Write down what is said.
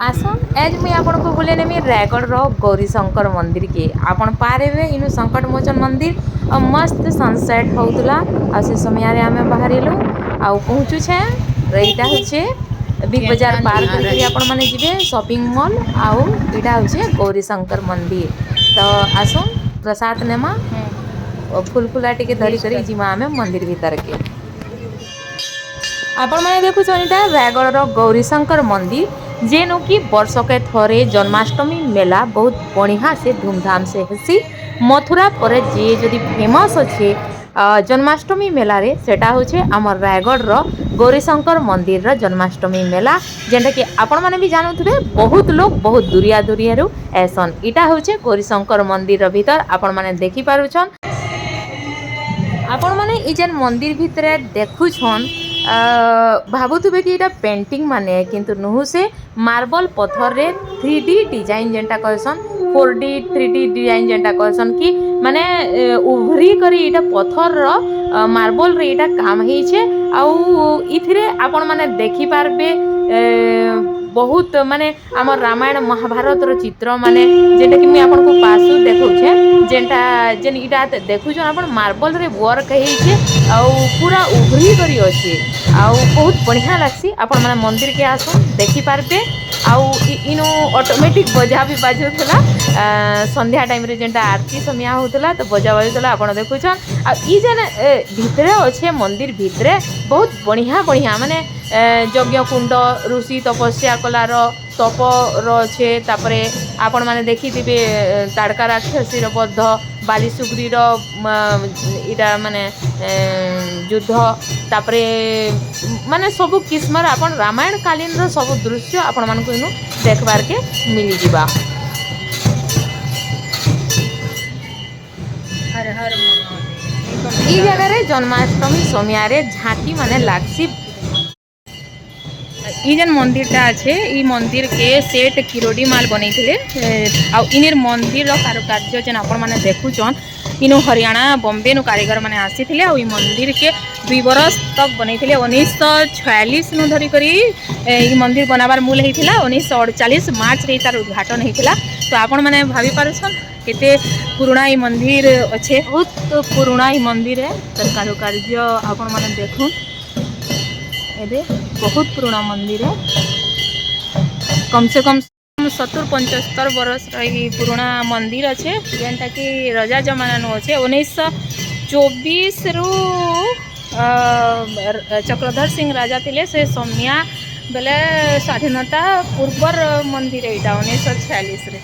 आस as मुई आपन को बोले नेमी रायगढ़ रो गौरीशंकर मंदिर के आपन पारेबे इनु संकट मोचन मंदिर और मस्त सनसेट होउतला आ से समय रे आमे बाहरिलु आ पहुंचू छे रईटा होचे बिग बाजार पार करके आपन माने जिबे शॉपिंग मॉल आउ इडा होचे गौरीशंकर मंदिर तो आसो प्रसाद नेमा फूल फुलाटी के धरी करी जिमा आमे मंदिर भीतर के आपण मैंने देखु इटा रायगढ़ गौरीशंकर मंदिर जेनु कि वर्षके थरे जन्माष्टमी मेला बहुत बढ़िया से धूमधाम से हेसी मथुरा पर जे जदि फेमस अच्छे जन्माष्टमी मेला रे सेटा होचे आमर रायगढ़ गौरीशंकर मंदिर रो जन्माष्टमी मेला जेनटा कि आपण माने भी जानुथिबे बहुत लोग बहुत दूरिया दूरिया रु ऐसन इटा होचे गौरीशंकर मंदिर रो भीतर आपण माने देखि पारुछन आपण माने ई जेन मंदिर भितरे देखुछन भावुवे कि यहाँ पेंटिंग माने किंतु नुह से मार्बल पत्थर रे 3D design जेनटा कहसन 4D 3D design जेनटा कहसन कि माने उभरी करी इटा पत्थर रो मार्बल रे इटा काम हेछे आउ इथिरे आपण माने देखि पारबे बहुत माने आमर रामायण महाभारत रो चित्र माने जेटा कि मैं आपन को पासु देखौछे जेनटा जेन इटा देखुछन आपन मार्बल रे वर्क हेछे आउ पूरा उभरी करी अछि आउ बहुत बढ़िया लागसी आपण माने मंदिर के आसो देखि पारबे आउ इनो ऑटोमेटिक बजा भी बाजुथला संध्या टाइम रे जेनटा आरती समय होतला तो बजा बाजुथला आपण देखुछन आ ई जेन भितरे अच्छे मंदिर भितरे बहुत बढ़िया बढ़िया माने यज्ञ कुंड ऋषि तपस्या कलार तप रछे तापरे आपण माने देखिथिबे ताड़का राक्षसी रो बद्ध बालीसुग्री रो इटा माने युद्ध तापरे माने सब किस्मर आपण रामायण कालीन रो सब दृश्य आपण मान को इनु देखबार के मिली जिबा। हर हर महादेव। ई जगह रे जन्माष्टमी समय रे झांकी माने लागसी ई जेन मंदिरटा अच्छे ई मंदिर के सेट किरोड़ी माल बनैथिले आ इनेर मंदिर रो कारुकार्य जेन आपण माने देखुचन इनु हरियाणा बॉम्बे नु कारीगर माने आसीथिले आ ई मंदिर के 2 बरस तक बनैथिले 1946 नु धरि करी ई मंदिर बनाबार मूल हेतिला 1948 मार्च रे तार उद्घाटन हेतिला तो आपण माने भाबी पारछन केते पुराना ई मंदिर अच्छे बहुत पुराना ई मंदिर है तर कारुकार्य आपण माने देखु एबे बहुत पुराना मंदिर है कम से कम 70-75 बरस रही पुराना मंदिर अच्छे जेनटा कि राजा जमाना नु अच्छे 1924 रु चक्रधर सिंह राजा थिले से समिया बेले स्वाधीनता पूर्वर मंदिर एटा 1946 रे।